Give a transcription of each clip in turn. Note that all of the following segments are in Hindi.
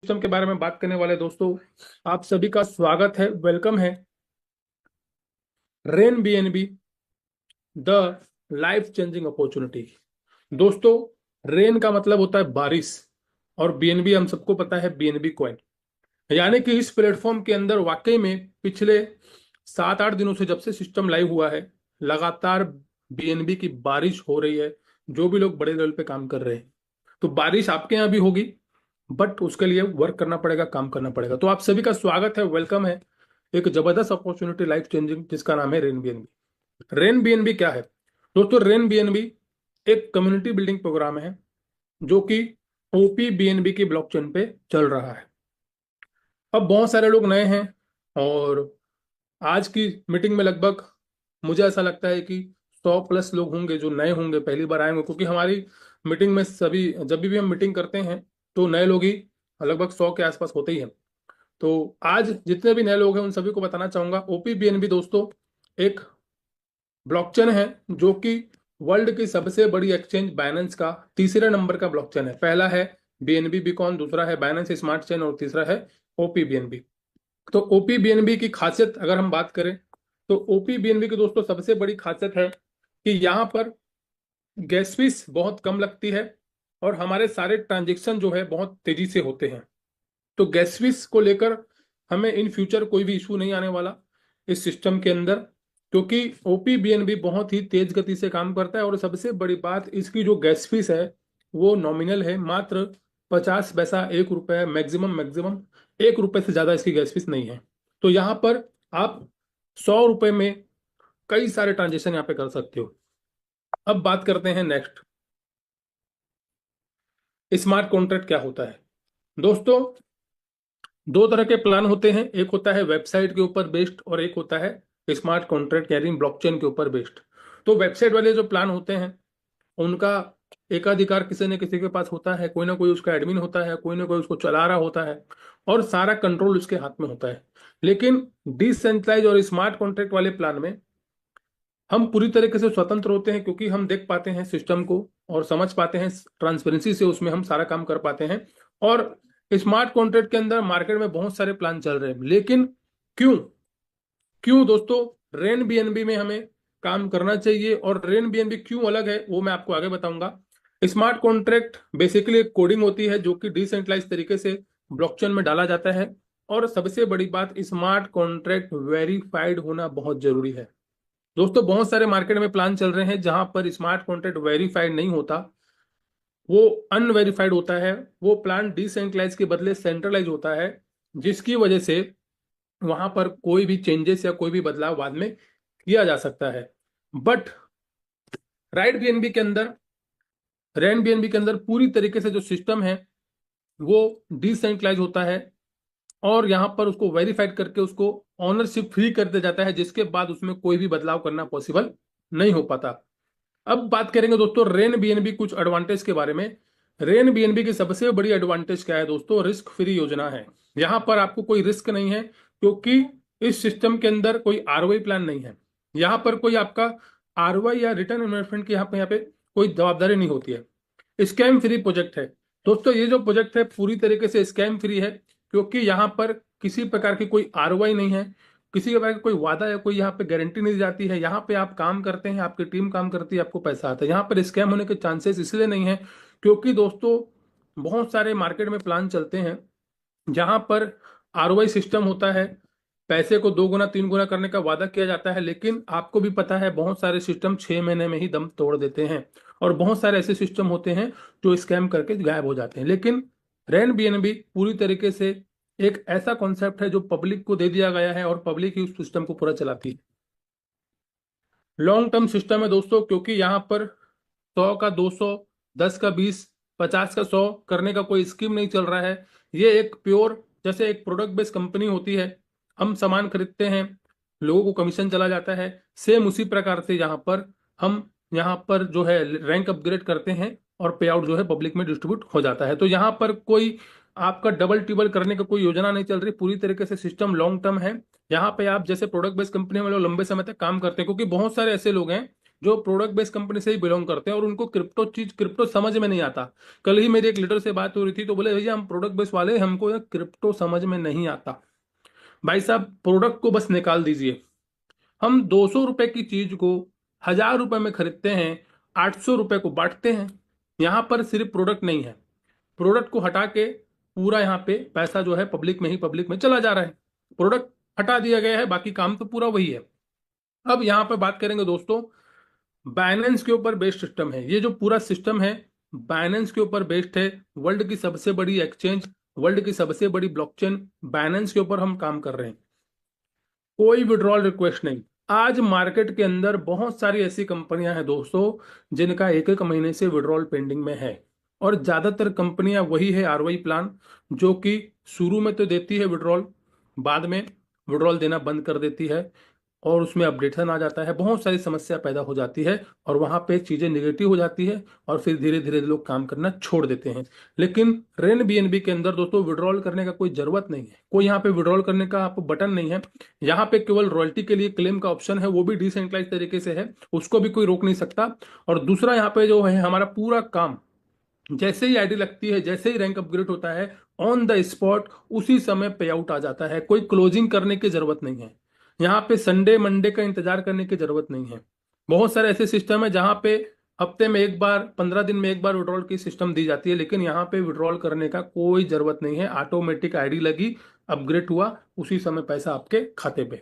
सिस्टम के बारे में बात करने वाले दोस्तों, आप सभी का स्वागत है, वेलकम है। Rain BNB the life changing opportunity. दोस्तों, रेन का मतलब होता है बारिश और बीएनबी हम सबको पता है बीएनबी कॉइन। यानी कि इस प्लेटफॉर्म के अंदर वाकई में पिछले 7-8 दिनों से जब से सिस्टम लाइव हुआ है, लगातार बीएनबी की बारिश हो रही है। जो भी लोग बड़े लेवल पे काम कर रहे हैं, तो बारिश आपके यहाँ भी होगी, बट उसके लिए वर्क करना पड़ेगा, काम करना पड़ेगा। तो आप सभी का स्वागत है, वेलकम है। एक जबरदस्त अपॉर्चुनिटी लाइफ चेंजिंग जिसका नाम है रेन बीएनबी। रेन बीएनबी क्या है दोस्तों? रेन बीएनबी एक कम्युनिटी बिल्डिंग प्रोग्राम है जो कि ओपी बीएनबी की ब्लॉकचेन पे चल रहा है। अब बहुत सारे लोग नए हैं और आज की मीटिंग में लगभग मुझे ऐसा लगता है कि 100+ लोग होंगे जो नए होंगे, पहली बार आएंगे, क्योंकि हमारी मीटिंग में सभी जब भी हम मीटिंग करते हैं तो नए लोग ही लगभग 100 के आसपास होते ही हैं। तो आज जितने भी नए लोग हैं उन सभी को बताना चाहूंगा, ओपी बीएनबी दोस्तों एक ब्लॉकचेन है जो कि वर्ल्ड की सबसे बड़ी एक्सचेंज बाइनेंस का तीसरे नंबर का ब्लॉकचेन है। पहला है बीएनबी बीकॉन, दूसरा है बाइनेंस स्मार्ट चेन और तीसरा है ओपी बीएनबी। तो ओपी बीएनबी की खासियत अगर हम बात करें तो ओपी बीएनबी की दोस्तों सबसे बड़ी खासियत है कि यहाँ पर गैस फीस बहुत कम लगती है और हमारे सारे ट्रांजेक्शन जो है बहुत तेजी से होते हैं। तो गैस फीस को लेकर हमें इन फ्यूचर कोई भी इशू नहीं आने वाला इस सिस्टम के अंदर, क्योंकि ओपी बीएनबी बहुत ही तेज गति से काम करता है। और सबसे बड़ी बात, इसकी जो गैस फीस है वो नॉमिनल है, मात्र 50 पैसा, 1 रुपये, मैक्सिमम मैक्सिमम 1 रुपये से ज्यादा इसकी गैस फीस नहीं है। तो यहाँ पर आप 100 रुपये में कई सारे ट्रांजेक्शन यहाँ पे कर सकते हो। अब बात करते हैं नेक्स्ट, स्मार्ट कॉन्ट्रैक्ट क्या होता है। दोस्तों, दो तरह के प्लान होते हैं, एक होता है वेबसाइट के ऊपर बेस्ड और एक होता है स्मार्ट कॉन्ट्रैक्ट यानी ब्लॉकचेन के ऊपर बेस्ड। तो वेबसाइट वाले जो प्लान होते हैं उनका एकाधिकार किसी न किसी के पास होता है, कोई ना कोई उसका एडमिन होता है, कोई ना कोई उसको चला रहा होता है और सारा कंट्रोल उसके हाथ में होता है। लेकिन डिसेंट्रलाइज और स्मार्ट कॉन्ट्रैक्ट वाले प्लान में हम पूरी तरीके से स्वतंत्र होते हैं, क्योंकि हम देख पाते हैं सिस्टम को और समझ पाते हैं, ट्रांसपेरेंसी से उसमें हम सारा काम कर पाते हैं। और स्मार्ट कॉन्ट्रैक्ट के अंदर मार्केट में बहुत सारे प्लान चल रहे हैं, लेकिन क्यों क्यों दोस्तों रेन बीएनबी में हमें काम करना चाहिए और रेन बीएनबी क्यों अलग है वो मैं आपको आगे बताऊंगा। स्मार्ट कॉन्ट्रैक्ट बेसिकली एक कोडिंग होती है जो कि डिसेंट्रलाइज तरीके से ब्लॉकचेन में डाला जाता है। और सबसे बड़ी बात, स्मार्ट कॉन्ट्रैक्ट वेरीफाइड होना बहुत जरूरी है। दोस्तों, बहुत सारे मार्केट में प्लान चल रहे हैं जहां पर स्मार्ट कॉन्ट्रैक्ट वेरीफाइड नहीं होता, वो अनवेरीफाइड होता है। वो प्लान डिसेंट्रलाइज के बदले सेंट्रलाइज होता है, जिसकी वजह से वहां पर कोई भी चेंजेस या कोई भी बदलाव बाद में किया जा सकता है। बट राइट बीएनबी के अंदर, रैन बीएनबी के अंदर पूरी तरीके से जो सिस्टम है वो डिसेंट्रलाइज होता है और यहाँ पर उसको वेरीफाइड करके उसको ऑनरशिप फ्री कर दिया जाता है, जिसके बाद उसमें कोई भी बदलाव करना पॉसिबल नहीं हो पाता। अब बात करेंगे दोस्तों रेन बीएनबी कुछ एडवांटेज के बारे में। रेन बीएनबी की सबसे बड़ी एडवांटेज क्या है दोस्तों? रिस्क फ्री योजना है। यहाँ पर आपको कोई रिस्क नहीं है, क्योंकि इस सिस्टम के अंदर कोई आरओआई प्लान नहीं है। यहाँ पर कोई आपका आरओआई या रिटर्न इन्वेस्टमेंट की यहाँ पे कोई जवाबदारी नहीं होती है। स्कैम फ्री प्रोजेक्ट है दोस्तों। ये जो प्रोजेक्ट है पूरी तरीके से स्कैम फ्री है, क्योंकि यहाँ पर किसी प्रकार की कोई आरओआई नहीं है, किसी प्रकार का कोई वादा या कोई यहाँ पे गारंटी नहीं दी जाती है। यहाँ पे आप काम करते हैं, आपकी टीम काम करती है, आपको पैसा आता है। यहाँ पर स्कैम होने के चांसेस इसलिए नहीं है क्योंकि दोस्तों बहुत सारे मार्केट में प्लान चलते हैं जहां पर आरओआई सिस्टम होता है, पैसे को 2 गुना 3 गुना करने का वादा किया जाता है, लेकिन आपको भी पता है बहुत सारे सिस्टम 6 महीने में ही दम तोड़ देते हैं और बहुत सारे ऐसे सिस्टम होते हैं जो स्कैम करके गायब हो जाते हैं। लेकिन रैन बीएनबी पूरी तरीके से एक ऐसा कॉन्सेप्ट है जो पब्लिक को दे दिया गया है और पब्लिक ही उस सिस्टम को पूरा चलाती है। लॉन्ग टर्म सिस्टम है दोस्तों, क्योंकि यहाँ पर 100 का 200, 10 का 20, 50 का 100 करने का कोई स्कीम नहीं चल रहा है। ये एक प्योर, जैसे एक प्रोडक्ट बेस्ड कंपनी होती है, हम सामान खरीदते हैं, लोगों को कमीशन चला जाता है, सेम उसी प्रकार से यहाँ पर जो है रैंक अपग्रेड करते हैं और पे आउट जो है पब्लिक में डिस्ट्रीब्यूट हो जाता है। तो यहाँ पर कोई आपका डबल टिबल करने का कोई योजना नहीं चल रही, पूरी तरीके से सिस्टम लॉन्ग टर्म है। यहाँ पे आप जैसे प्रोडक्ट बेस्ड कंपनी में लोग लंबे समय तक काम करते हैं, क्योंकि बहुत सारे ऐसे लोग हैं जो प्रोडक्ट बेस्ड कंपनी से ही बिलोंग करते हैं और उनको क्रिप्टो समझ में नहीं आता। कल ही मेरी एक लीडर से बात हो रही थी तो बोले भैया हम प्रोडक्ट बेस्ड वाले, हमको क्रिप्टो समझ में नहीं आता। भाई साहब प्रोडक्ट को बस निकाल दीजिए। हम 200 रुपए की चीज को 1000 रुपए में खरीदते हैं, 800 रुपए को बांटते हैं। यहाँ पर सिर्फ प्रोडक्ट नहीं है, प्रोडक्ट को हटा के पूरा यहाँ पे पैसा जो है पब्लिक में चला जा रहा है। प्रोडक्ट हटा दिया गया है, बाकी काम तो पूरा वही है। अब यहाँ पे बात करेंगे दोस्तों, बाइनेंस के ऊपर बेस्ड सिस्टम है। ये जो पूरा सिस्टम है बाइनेंस के ऊपर बेस्ड है। वर्ल्ड की सबसे बड़ी एक्सचेंज, वर्ल्ड की सबसे बड़ी ब्लॉकचेन बाइनेंस के ऊपर हम काम कर रहे हैं। कोई विड्रॉल रिक्वेस्ट नहीं। आज मार्केट के अंदर बहुत सारी ऐसी कंपनियां हैं दोस्तों जिनका एक एक महीने से विड्रॉल पेंडिंग में है, और ज्यादातर कंपनियां वही है आरओआई प्लान, जो कि शुरू में तो देती है विड्रॉल, बाद में विड्रॉल देना बंद कर देती है और उसमें अपडेशन आ जाता है, बहुत सारी समस्या पैदा हो जाती है और वहां पे चीजें निगेटिव हो जाती है और फिर धीरे धीरे लोग काम करना छोड़ देते हैं। लेकिन रेन बीएनबी के अंदर दोस्तों विड्रॉल करने का कोई जरूरत नहीं है, कोई यहाँ पे विड्रॉल करने का आपको बटन नहीं है। यहाँ पे केवल रॉयल्टी के लिए क्लेम का ऑप्शन है, वो भी डिसेंट्रलाइज तरीके से है, उसको भी कोई रोक नहीं सकता। और दूसरा यहाँ पे जो है हमारा पूरा काम, जैसे ही आईडी लगती है, जैसे ही रैंक अपग्रेड होता है, ऑन द स्पॉट उसी समय पे आउट आ जाता है। कोई क्लोजिंग करने की जरूरत नहीं है, यहाँ पे संडे मंडे का इंतजार करने की जरूरत नहीं है। बहुत सारे ऐसे सिस्टम है जहाँ पे हफ्ते में एक बार, 15 दिन में एक बार विड्रॉल की सिस्टम दी जाती है, लेकिन यहाँ पे विड्रॉल करने का कोई जरूरत नहीं है। ऑटोमेटिक आईडी लगी, अपग्रेड हुआ, उसी समय पैसा आपके खाते पे।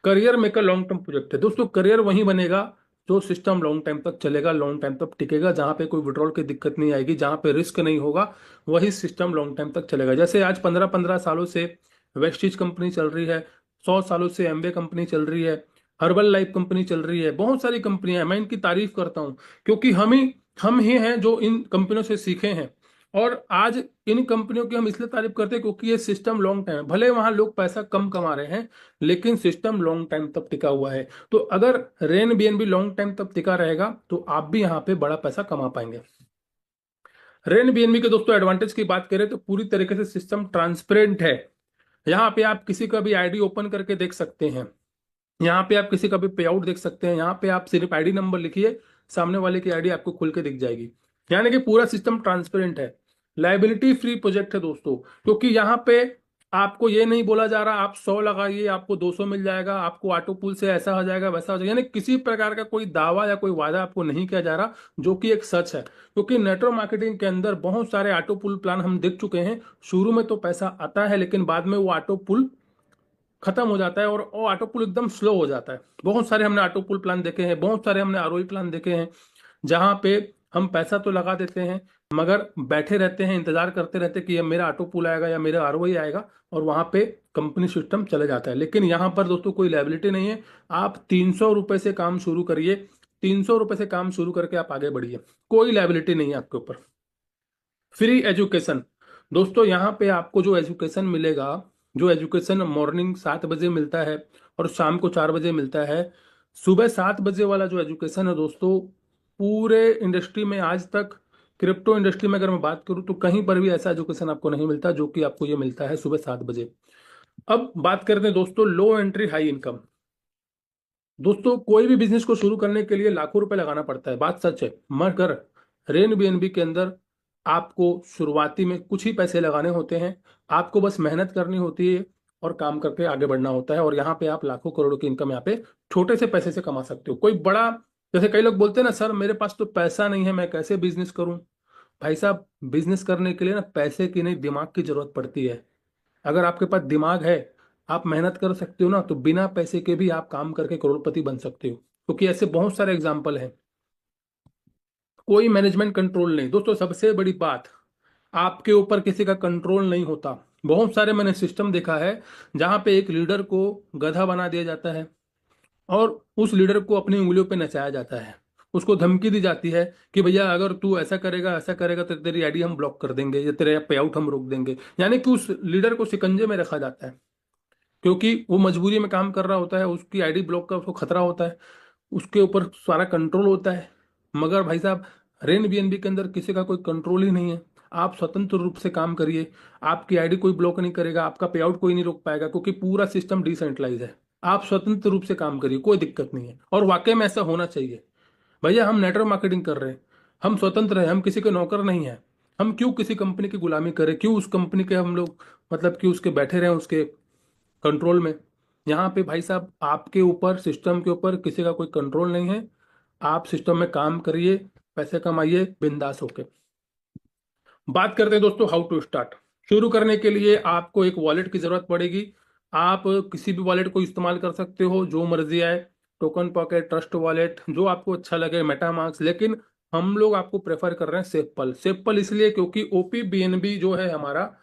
Career maker long term project है दोस्तों। करियर वहीं बनेगा जो सिस्टम लॉन्ग टाइम तक चलेगा, लॉन्ग टाइम तक टिकेगा, जहां पे कोई विड्रॉल की दिक्कत नहीं आएगी, जहां पे रिस्क नहीं होगा, वही सिस्टम लॉन्ग टाइम तक चलेगा। जैसे आज 15-15 सालों से वेस्टिज कंपनी चल रही है, 100 सालों से एमवे कंपनी चल रही है, हर्बल लाइफ कंपनी चल रही है, बहुत सारी कंपनियां हैं। मैं इनकी तारीफ करता हूं क्योंकि हम ही हैं जो इन कंपनियों से सीखे हैं। और आज इन कंपनियों की हम इसलिए तारीफ करते हैं क्योंकि ये सिस्टम लॉन्ग टाइम है। भले वहां लोग पैसा कम कमा रहे हैं, लेकिन सिस्टम लॉन्ग टाइम तक टिका हुआ है। तो अगर रेन बीएनबी लॉन्ग टाइम तक टिका रहेगा तो आप भी यहाँ पे बड़ा पैसा कमा पाएंगे। रेन बीएनबी के दोस्तों एडवांटेज की बात करें तो पूरी तरीके से सिस्टम ट्रांसपेरेंट है। यहाँ पे आप किसी का भी आईडी ओपन करके देख सकते हैं, यहाँ पे आप किसी का भी पे आउट देख सकते हैं, यहाँ पे आप सिर्फ आईडी नंबर लिखिए, सामने वाले की आईडी आपको खुल के दिख जाएगी। यानी कि पूरा सिस्टम ट्रांसपेरेंट है। लाइबिलिटी फ्री प्रोजेक्ट है दोस्तों, क्योंकि यहाँ पे आपको ये नहीं बोला जा रहा आप 100 लगाइए आपको 200 मिल जाएगा, आपको ऑटो पुल से ऐसा हो जाएगा वैसा हो जाएगा, यानी किसी प्रकार का कोई दावा या कोई वादा आपको नहीं किया जा रहा, जो कि एक सच है। क्योंकि नेटवर्क मार्केटिंग के अंदर बहुत सारे ऑटो पुल प्लान हम देख चुके हैं। शुरू में तो पैसा आता है, लेकिन बाद में वो ऑटो पुल खत्म हो जाता है और वो ऑटो पुल एकदम स्लो हो जाता है। बहुत सारे हमने ऑटो पुल प्लान देखे हैं, बहुत सारे हमने आरओई प्लान देखे हैं, जहां पे हम पैसा तो लगा देते हैं मगर बैठे रहते हैं, इंतजार करते रहते हैं कि ये मेरा ऑटो पुल आएगा या मेरा आरओई आएगा, और वहां पे कंपनी सिस्टम चले जाता है। लेकिन यहाँ पर दोस्तों कोई लायबिलिटी नहीं है। आप 300 रुपए से काम शुरू करिए, 300 रुपए से काम शुरू करके आप आगे बढ़िए, कोई लायबिलिटी नहीं है आपके ऊपर। फ्री एजुकेशन दोस्तों, यहाँ पे आपको जो एजुकेशन मिलेगा, जो एजुकेशन मॉर्निंग 7 बजे मिलता है और शाम को 4 बजे मिलता है, सुबह 7 बजे वाला जो एजुकेशन है दोस्तों, पूरे इंडस्ट्री में आज तक, क्रिप्टो इंडस्ट्री में अगर मैं बात करूं तो कहीं पर भी ऐसा एजुकेशन आपको नहीं मिलता जो कि आपको ये मिलता है सुबह 7 बजे। अब बात करते हैं दोस्तों लो एंट्री हाई इनकम। दोस्तों कोई भी बिजनेस को शुरू करने के लिए लाखों रुपए लगाना पड़ता है, बात सच है, मगर रेन बीएनबी के अंदर आपको शुरुआती में कुछ ही पैसे लगाने होते हैं, आपको बस मेहनत करनी होती है और काम करके आगे बढ़ना होता है। और यहाँ पे आप लाखों करोड़ों की इनकम यहाँ पे छोटे से पैसे से कमा सकते हो। कोई बड़ा, जैसे कई लोग बोलते हैं ना सर मेरे पास तो पैसा नहीं है मैं कैसे बिजनेस करूं। भाई साहब बिजनेस करने के लिए ना पैसे की नहीं दिमाग की जरूरत पड़ती है। अगर आपके पास दिमाग है, आप मेहनत कर सकते हो ना, तो बिना पैसे के भी आप काम करके करोड़पति बन सकते हो, क्योंकि ऐसे बहुत सारे एग्जाम्पल हैं। कोई मैनेजमेंट कंट्रोल नहीं दोस्तों, सबसे बड़ी बात, आपके ऊपर किसी का कंट्रोल नहीं होता। बहुत सारे मैंने सिस्टम देखा है जहां पे एक लीडर को गधा बना दिया जाता है और उस लीडर को अपनी उंगलियों पे नचाया जाता है। उसको धमकी दी जाती है कि भैया अगर तू ऐसा करेगा तो तेरी आईडी हम ब्लॉक कर देंगे या तेरे पे आउट हम रोक देंगे। यानी कि उस लीडर को शिकंजे में रखा जाता है, क्योंकि वो मजबूरी में काम कर रहा होता है, उसकी आईडी ब्लॉक का उसको खतरा होता है, उसके ऊपर सारा कंट्रोल होता है। मगर भाई साहब रेन बीएनबी के अंदर किसी का कोई कंट्रोल ही नहीं है। आप स्वतंत्र रूप से काम करिए, आपकी आईडी कोई ब्लॉक नहीं करेगा, आपका पे आउट कोई नहीं रोक पाएगा, क्योंकि पूरा सिस्टम डिसेंट्रलाइज है। आप स्वतंत्र रूप से काम करिए, कोई दिक्कत नहीं है, और वाकई में ऐसा होना चाहिए। भैया हम नेटवर्क मार्केटिंग कर रहे हैं, हम स्वतंत्र हैं, हम किसी के नौकर नहीं हैं, हम क्यों किसी कंपनी की गुलामी करें, क्यों उस कंपनी के हम लोग मतलब कि उसके बैठे रहें उसके कंट्रोल में। यहाँ पे भाई साहब आपके ऊपर, सिस्टम के ऊपर किसी का कोई कंट्रोल नहीं है। आप सिस्टम में काम करिए, पैसे कमाइए बिंदास होके। बात करते हैं दोस्तों हाउ टू स्टार्ट। शुरू करने के लिए आपको एक वॉलेट की जरूरत पड़ेगी। आप किसी भी वॉलेट को इस्तेमाल कर सकते हो, जो मर्जी आए, टोकन पॉकेट, ट्रस्ट वॉलेट, जो आपको अच्छा लगे, मेटामास्क, लेकिन हम लोग आपको प्रेफर कर रहे हैं सेफपल। सेफपल इसलिए क्योंकि ओपी बीएनबी जो है हमारा,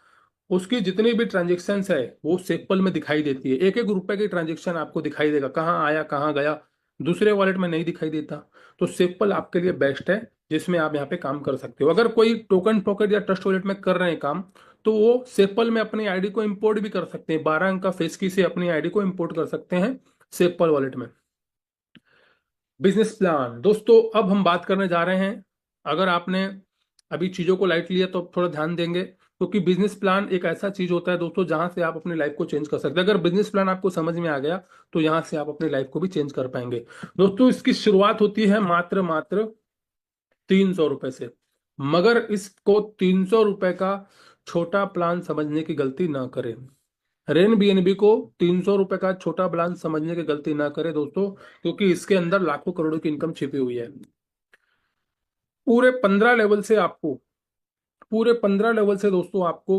उसकी जितनी भी ट्रांजेक्शन है वो सेपल में दिखाई देती है। एक एक रुपए की ट्रांजेक्शन आपको दिखाई देगा, कहाँ आया कहाँ गया, दूसरे वॉलेट में नहीं दिखाई देता। तो सेपल आपके लिए बेस्ट है, जिसमें आप यहाँ पे काम कर सकते हो। अगर कोई टोकन पॉकेट या ट्रस्ट वॉलेट में कर रहे हैं काम, तो वो सेपल में अपनी आईडी को इंपोर्ट भी कर सकते हैं। 12 अंक का फेस की से अपनी आईडी को इंपोर्ट कर सकते हैं सेपल वॉलेट में। बिजनेस प्लान दोस्तों, अब हम बात करने जा रहे हैं। अगर आपने अभी चीज़ों को लाइट लिया तो अब थोड़ा ध्यान देंगे, क्योंकि बिजनेस प्लान एक ऐसा चीज होता है दोस्तों जहां से आप अपनी लाइफ को चेंज कर सकते हैं। अगर बिजनेस प्लान आपको समझ में आ गया तो यहां से आप अपनी लाइफ को भी चेंज कर पाएंगे। दोस्तों इसकी शुरुआत होती है मात्र मात्र 300 रुपए से। मगर इसको 300 रुपए का छोटा प्लान समझने की गलती ना करें। रेन बीएनबी को 300 रुपए का छोटा प्लान समझने की गलती ना करें दोस्तों, क्योंकि इसके अंदर लाखों करोड़ों की इनकम छिपी हुई है। पूरे 15 लेवल से आपको, पूरे 15 लेवल से दोस्तों आपको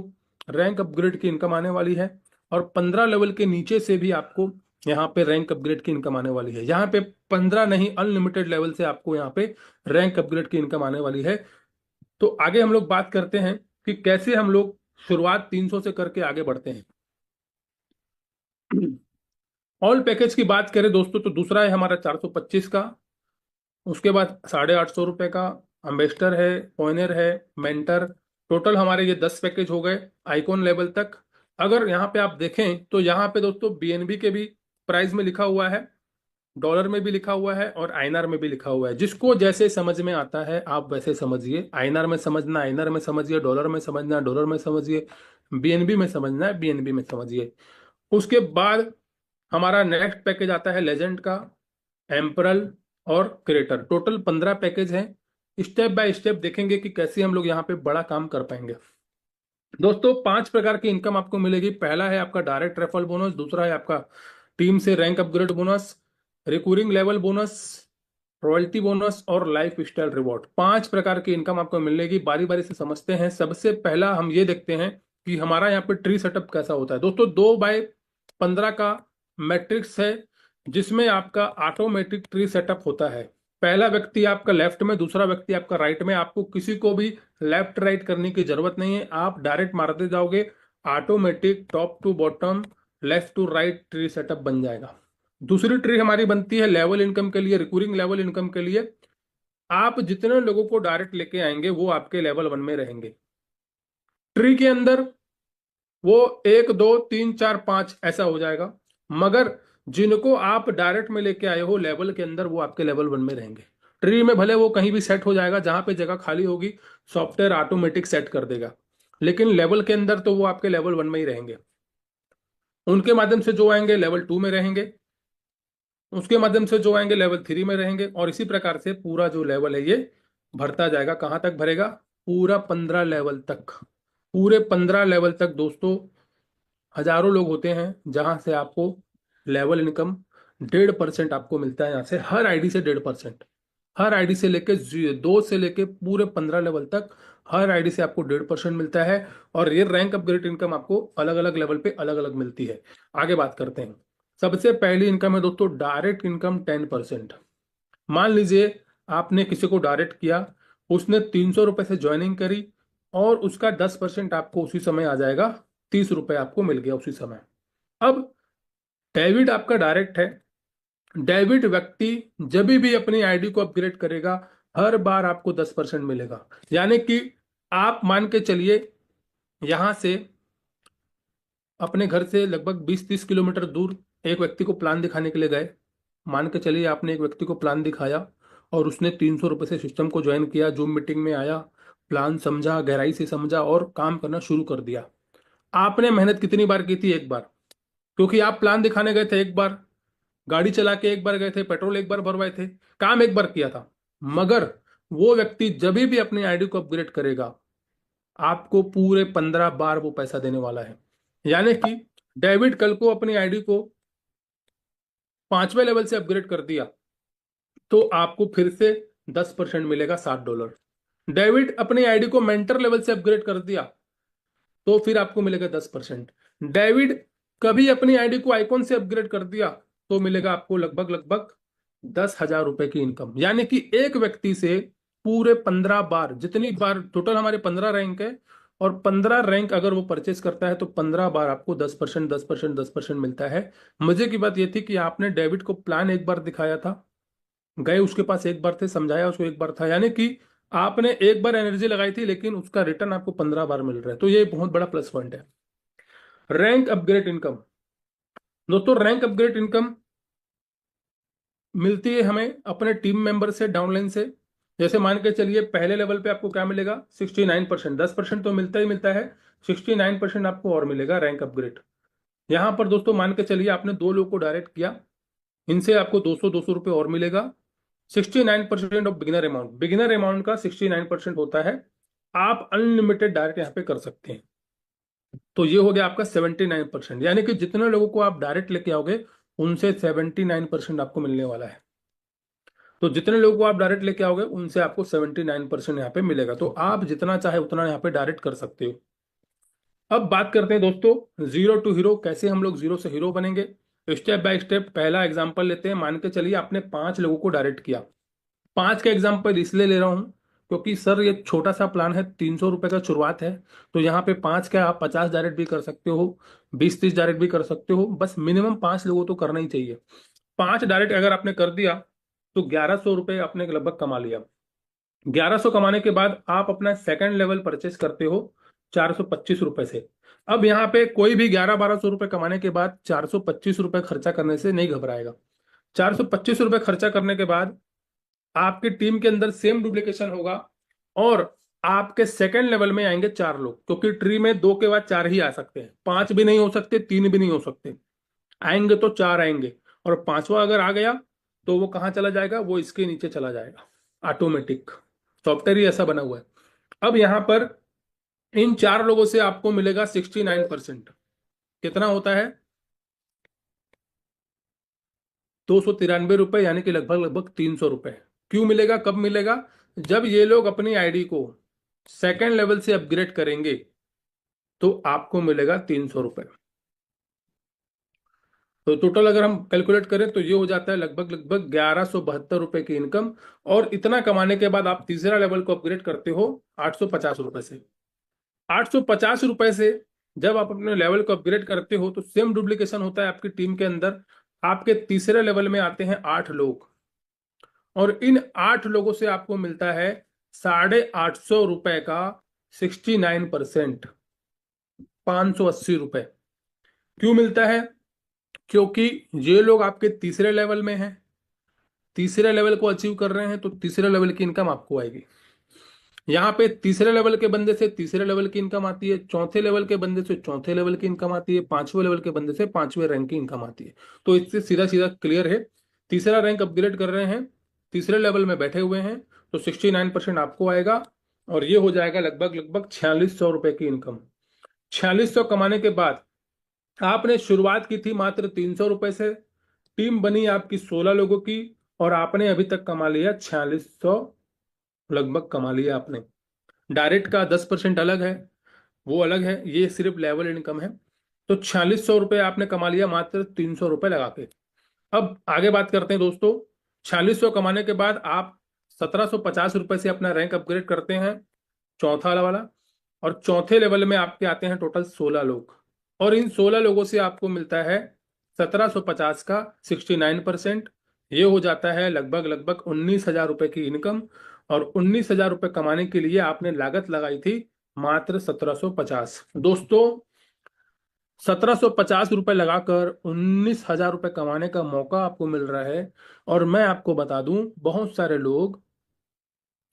रैंक अपग्रेड की इनकम आने वाली है। और 15 लेवल के नीचे से भी आपको यहाँ पे रैंक अपग्रेड की इनकम आने वाली है। यहाँ पे 15 नहीं, अनलिमिटेड लेवल से आपको यहाँ पे रैंक अपग्रेड की इनकम आने वाली है। तो आगे हम लोग बात करते हैं कि कैसे हम लोग शुरुआत 300 से करके आगे बढ़ते हैं। ऑल पैकेज की बात करें दोस्तों तो दूसरा है हमारा 425 का। उसके बाद 850 रुपये का अम्बेस्टर है, पॉइनर है, मेंटर। टोटल हमारे ये 10 पैकेज हो गए आइकॉन लेवल तक। अगर यहाँ पे आप देखें तो यहाँ पे दोस्तों बीएनबी के भी प्राइस में लिखा हुआ है, डॉलर में भी लिखा हुआ है और आईएनआर में भी लिखा हुआ है। जिसको जैसे समझ में आता है आप वैसे समझिए। आईएनआर में समझना आईएनआर में समझिए, डॉलर में समझना डॉलर में समझिए, बीएनबी में समझना है बीएनबी में समझिए। उसके बाद हमारा नेक्स्ट पैकेज आता है लेजेंड का, एम्परल और क्रिएटर। टोटल 15 पैकेज हैं। स्टेप बाय स्टेप देखेंगे कि कैसे हम लोग यहाँ पे बड़ा काम कर पाएंगे। दोस्तों 5 प्रकार की इनकम आपको मिलेगी। पहला है आपका डायरेक्ट रेफरल बोनस, दूसरा है आपका टीम से rank upgrade bonus, recurring level bonus, royalty bonus और लाइफ स्टाइल रिवॉर्ड। 5 प्रकार की इनकम आपको मिलेगी। बारी बारी से समझते हैं। सबसे पहला हम ये देखते हैं कि हमारा यहाँ पे ट्री सेटअप कैसा होता है। दोस्तों 2x15 का मैट्रिक्स है, जिसमें आपका ऑटोमेटिक ट्री सेटअप होता है। पहला व्यक्ति आपका लेफ्ट में, दूसरा व्यक्ति आपका राइट में। आपको किसी को भी लेफ्ट राइट करने की जरूरत नहीं है, आप डायरेक्ट मारते जाओगे, automatic top to bottom, left to right tree setup बन जाएगा। दूसरी ट्री हमारी बनती है लेवल इनकम के लिए, रिकूरिंग लेवल इनकम के लिए। आप जितने लोगों को डायरेक्ट लेके आएंगे वो आपके लेवल 1 में रहेंगे। ट्री के अंदर वो 1 2 3 4 5 ऐसा हो जाएगा। मगर जिनको आप डायरेक्ट में लेके आए हो लेवल के अंदर, वो आपके लेवल 1 में रहेंगे। ट्री में भले वो कहीं भी सेट हो जाएगा, जहां पे जगह खाली होगी सॉफ्टवेयर ऑटोमेटिक सेट कर देगा, लेकिन लेवल के अंदर तो वो आपके लेवल 1 में ही रहेंगे। उनके माध्यम से जो आएंगे लेवल 2 में रहेंगे, उसके माध्यम से जो आएंगे लेवल 3 में रहेंगे, और इसी प्रकार से पूरा जो लेवल है ये भरता जाएगा। कहां तक भरेगा? पूरा 15 लेवल तक। पूरे 15 लेवल तक दोस्तों हजारों लोग होते हैं जहां से आपको लेवल इनकम 1.5% आपको मिलता है। यहाँ से हर आईडी से 1.5%, हर आईडी से लेके 2 से लेके पूरे 15 लेवल तक हर आईडी से आपको 1.5% मिलता है। और ये रैंक अपग्रेड इनकम आपको अलग अलग लेवल पे अलग अलग मिलती है। आगे बात करते हैं। सबसे पहली इनकम है दोस्तों डायरेक्ट इनकम 10%। मान लीजिए आपने किसी को डायरेक्ट किया, उसने 300 रुपए से ज्वाइनिंग करी और उसका 10% आपको उसी समय आ जाएगा, 30 रुपए आपको मिल गया उसी समय। अब डेबिट आपका डायरेक्ट है। डेबिट व्यक्ति जब भी अपनी आईडी को अपग्रेड करेगा हर बार आपको 10% मिलेगा। यानी कि आप मान के चलिए यहां से अपने घर से लगभग 20-30 किलोमीटर दूर एक व्यक्ति को प्लान दिखाने के लिए गए। मान के चलिए आपने एक व्यक्ति को प्लान दिखाया और उसने 300 रुपये से सिस्टम को ज्वाइन किया, जूम मीटिंग में आया, प्लान समझा, गहराई से समझा और काम करना शुरू कर दिया। आपने मेहनत कितनी बार की थी? एक बार। क्योंकि आप प्लान दिखाने गए थे एक बार, गाड़ी चला के एक बार गए थे, पेट्रोल एक बार भरवाए थे, काम एक बार किया था। मगर वो व्यक्ति जब भी अपनी आईडी को अपग्रेड करेगा आपको पूरे 15 बार वो पैसा देने वाला है। यानी कि डेविड कल को अपनी आईडी को 5वें लेवल से अपग्रेड कर दिया तो आपको फिर से 10% मिलेगा, $60। डेविड अपनी आईडी को मेंटर लेवल से अपग्रेड कर दिया तो फिर आपको मिलेगा 10%। डेविड कभी अपनी आईडी को आइकॉन से अपग्रेड कर दिया तो मिलेगा आपको लगभग लगभग 10,000 रुपए की इनकम। यानी कि एक व्यक्ति से पूरे 15 बार, जितनी बार टोटल हमारे 15 रैंक है और 15 रैंक अगर वो परचेस करता है तो 15 बार आपको 10% 10% 10% मिलता है। मजे की बात ये थी कि आपने डेविड को प्लान एक बार दिखाया था, गए उसके पास एक बार थे, समझाया उसको एक बार था, यानी कि आपने एक बार एनर्जी लगाई थी लेकिन उसका रिटर्न आपको 15 बार मिल रहा है। तो ये बहुत बड़ा प्लस पॉइंट है। रैंक अपग्रेड इनकम, दोस्तों रैंक अपग्रेड इनकम मिलती है हमें अपने टीम मेंबर से, डाउनलाइन से। जैसे मान के चलिए पहले लेवल पे आपको क्या मिलेगा, 69%, 10% तो मिलता ही मिलता है, 69% आपको और मिलेगा रैंक अपग्रेड। यहां पर दोस्तों मान के चलिए आपने 2 लोगों को डायरेक्ट किया, इनसे आपको 200 रुपये और मिलेगा। 69% of beginner amount, beginner amount का 69% होता है। आप अनलिमिटेड डायरेक्ट यहाँ पे कर सकते हैं। तो ये हो गया आपका 79%, यानी कि जितने लोगों को आप डायरेक्ट लेके आओगे उनसे 79% आपको मिलने वाला है। तो जितने लोगों को आप डायरेक्ट लेके आओगे उनसे आपको 79% यहाँ पे मिलेगा। तो आप जितना चाहे उतना यहाँ पे डायरेक्ट कर सकते हो। अब बात करते हैं दोस्तों जीरो टू हीरो, कैसे हम लोग जीरो से हीरो बनेंगे। स्टेप बाय स्टेप पहला एग्जांपल लेते हैं। मान के चलिए आपने 5 लोगों को डायरेक्ट किया। 5 का एग्जांपल इसलिए ले रहा हूं क्योंकि सर ये छोटा सा प्लान है, 300 रुपए का शुरुआत है। तो यहाँ पे 5 का आप 50 डायरेक्ट भी कर सकते हो, 20-30 डायरेक्ट भी कर सकते हो, बस मिनिमम 5 लोगों तो करना ही चाहिए। 5 डायरेक्ट अगर आपने कर दिया तो 1100 रुपये आपने लगभग कमा लिया। 1100 कमाने के बाद आप अपना सेकंड लेवल परचेस करते हो 425 रुपए से। अब यहाँ पे कोई भी 1100-1200 रुपए कमाने के बाद 425 रुपए खर्चा करने से नहीं घबराएगा। 425 रुपए खर्चा करने के बाद आपकी टीम के अंदर सेम डुप्लीकेशन होगा और आपके सेकंड लेवल में आएंगे 4 लोग, क्योंकि ट्री में 2 के बाद 4 ही आ सकते हैं, 5 भी नहीं हो सकते, 3 भी नहीं हो सकते, आएंगे तो 4 आएंगे। और 5वां अगर आ गया तो वो कहाँ चला जाएगा, वो इसके नीचे चला जाएगा, ऑटोमेटिक सॉफ्टवेयर ही ऐसा बना हुआ है। अब यहां पर इन 4 लोगों से आपको मिलेगा 69%। कितना होता है, 293 रुपए, यानी कि लगभग लगभग 300 रुपए। क्यों मिलेगा, कब मिलेगा, जब ये लोग अपनी आईडी को सेकेंड लेवल से अपग्रेड करेंगे तो आपको मिलेगा 300 रुपए। तो टोटल अगर हम कैलकुलेट करें तो ये हो जाता है लगभग लगभग 1172 रुपए की इनकम। और इतना कमाने के बाद आप तीसरा लेवल को अपग्रेड करते हो 850 रुपए से। 850 रुपए से जब आप अपने लेवल को अपग्रेड करते हो तो सेम डुप्लीकेशन होता है आपकी टीम के अंदर। आपके तीसरे लेवल में आते हैं 8 लोग और इन 8 लोगों से आपको मिलता है 850 रुपए का 69%, 580 रुपए। क्यों मिलता है, क्योंकि ये लोग आपके तीसरे लेवल में हैं, तीसरे लेवल को अचीव कर रहे हैं तो तीसरे लेवल की इनकम आपको आएगी। यहाँ पे तीसरे लेवल के बंदे से तीसरे लेवल की इनकम आती है, चौथे लेवल के बंदे से चौथे लेवल की इनकम आती है, 5वें लेवल के बंदे से 5वें रैंक की इनकम आती है। तो इससे सीधा सीधा क्लियर है, तीसरा रैंक अपग्रेड कर रहे हैं, तीसरे लेवल में बैठे हुए हैं तो 69% आपको आएगा और ये हो जाएगा लगभग लगभग 4600 रुपए की इनकम। 4600 कमाने के बाद आपने शुरुआत की थी मात्र 300 रुपए से, टीम बनी आपकी 16 लोगों की और आपने अभी तक कमा लिया 4600 लगभग कमा लिया आपने। डायरेक्ट का 10% अलग है, वो अलग है, ये सिर्फ लेवल इनकम है। तो 4600 रुपये आपने कमा लिया मात्र 300 रुपये लगा के। अब आगे बात करते हैं दोस्तों। 4600 कमाने के बाद आप 1750 रुपये से अपना रैंक अपग्रेड करते हैं, चौथा वाला, और चौथे लेवल में आपके आते हैं टोटल 16 लोग और इन 16 लोगों से आपको मिलता है 1750 का 69%। ये हो जाता है लगभग लगभग 19,000 रुपए की इनकम। और 19,000 रुपए कमाने के लिए आपने लागत लगाई थी मात्र 1750। दोस्तों 1750 रुपए लगाकर 19,000 रुपए कमाने का मौका आपको मिल रहा है। और मैं आपको बता दूं बहुत सारे लोग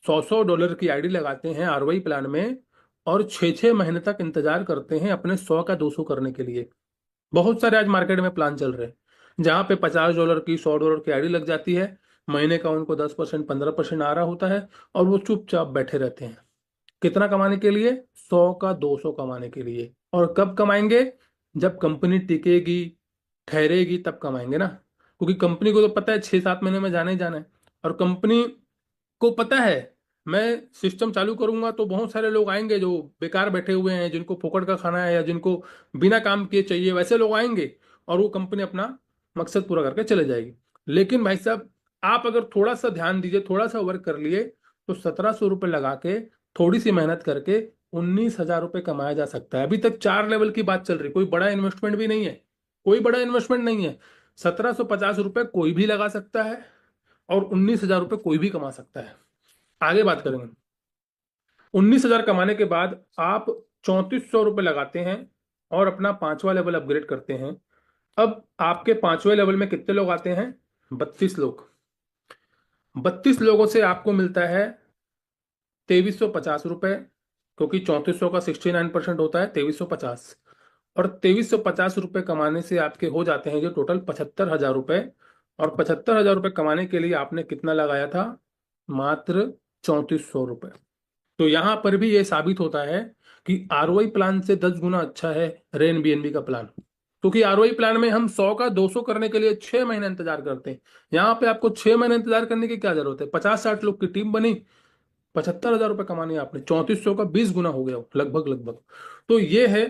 $100 की आईडी लगाते हैं आरवाई प्लान में और 6-6 महीने तक इंतजार करते हैं अपने 100 का 200 करने के लिए। बहुत सारे आज मार्केट में प्लान चल रहे हैं जहां पे $50 की $100 की आईडी लग जाती है, महीने का उनको 10% 15% आ रहा होता है और वो चुपचाप बैठे रहते हैं। कितना कमाने के लिए? 100 का 200 कमाने के लिए। और कब कमाएंगे? जब कंपनी टिकेगी, ठहरेगी, तब कमाएंगे ना। क्योंकि कंपनी को तो पता है 6-7 महीने में जाना ही जाना है। और कंपनी को पता है मैं सिस्टम चालू करूंगा तो बहुत सारे लोग आएंगे जो बेकार बैठे हुए हैं, जिनको फोकट का खाना है या जिनको बिना काम किए चाहिए, वैसे लोग आएंगे और वो कंपनी अपना मकसद पूरा करके चले जाएगी। लेकिन भाई साहब, आप अगर थोड़ा सा ध्यान दीजिए, थोड़ा सा वर्क कर लिए, तो 1700 रुपये लगा के थोड़ी सी मेहनत करके 19,000 रुपये कमाया जा सकता है। अभी तक 4 लेवल की बात चल रही, कोई बड़ा इन्वेस्टमेंट भी नहीं है, कोई बड़ा इन्वेस्टमेंट नहीं है। 1750 रुपये कोई भी लगा सकता है और 19,000 रुपये कोई भी कमा सकता है। आगे बात करेंगे। 19,000 कमाने के बाद आप 3400 रुपये लगाते हैं और अपना 5वां लेवल अपग्रेड करते हैं। अब आपके 5वें लेवल में कितने लोग आते हैं? 32 लोग। 32 लोगों से आपको मिलता है 2350 रुपये, क्योंकि 3400 का 69% होता है 2350। और 2350 रुपये कमाने से आपके हो जाते हैं जो टोटल 75,000 रुपये। और 75,000 रुपये कमाने के लिए आपने कितना लगाया था? मात्र 3400 रुपये। तो यहां पर भी ये साबित होता है कि आरओआई प्लान से 10 गुना अच्छा है रेन बीएनबी का प्लान। क्योंकि आरओआई प्लान में हम 100 का 200 करने के लिए 6 महीने इंतजार करते हैं। यहाँ पे आपको 6 महीने इंतजार करने की क्या जरूरत है? 50-60 लोग की टीम बनी, 75,000 रुपये कमाने आपने, 3400 का 20 गुना हो गया लगभग लगभग। तो ये है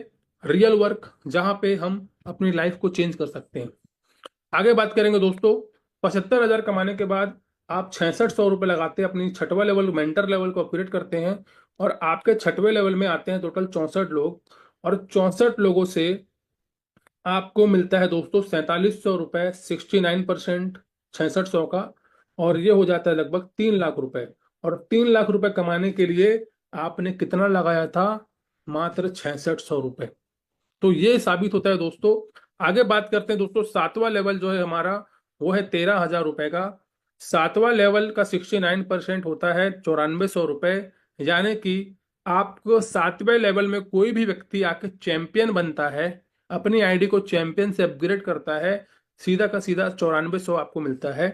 रियल वर्क जहां पे हम अपनी लाइफ को चेंज कर सकते हैं। आगे बात करेंगे दोस्तों। 75,000 कमाने के बाद आप 6600 रुपये लगाते हैं, अपनी 6वां लेवल मेंटर लेवल को अपग्रेड करते हैं और आपके 6वें लेवल में आते हैं टोटल 64 लोग। और 64 लोगों से आपको मिलता है दोस्तों 4700 रुपये, 69%, 6600 का। और ये हो जाता है लगभग 3 लाख रुपए। और 3 लाख रुपए कमाने के लिए आपने कितना लगाया था? मात्र 6600 रुपये। तो ये साबित होता है दोस्तों। आगे बात करते हैं दोस्तों। 7वां लेवल जो है हमारा, वो है 13,000 रुपए का। 7वां लेवल का 69% होता है 9400 रुपये। यानी कि आपको 7वें लेवल में कोई भी व्यक्ति आके चैंपियन बनता है, अपनी आईडी को चैंपियन से अपग्रेड करता है, सीधा का सीधा 9400 आपको मिलता है।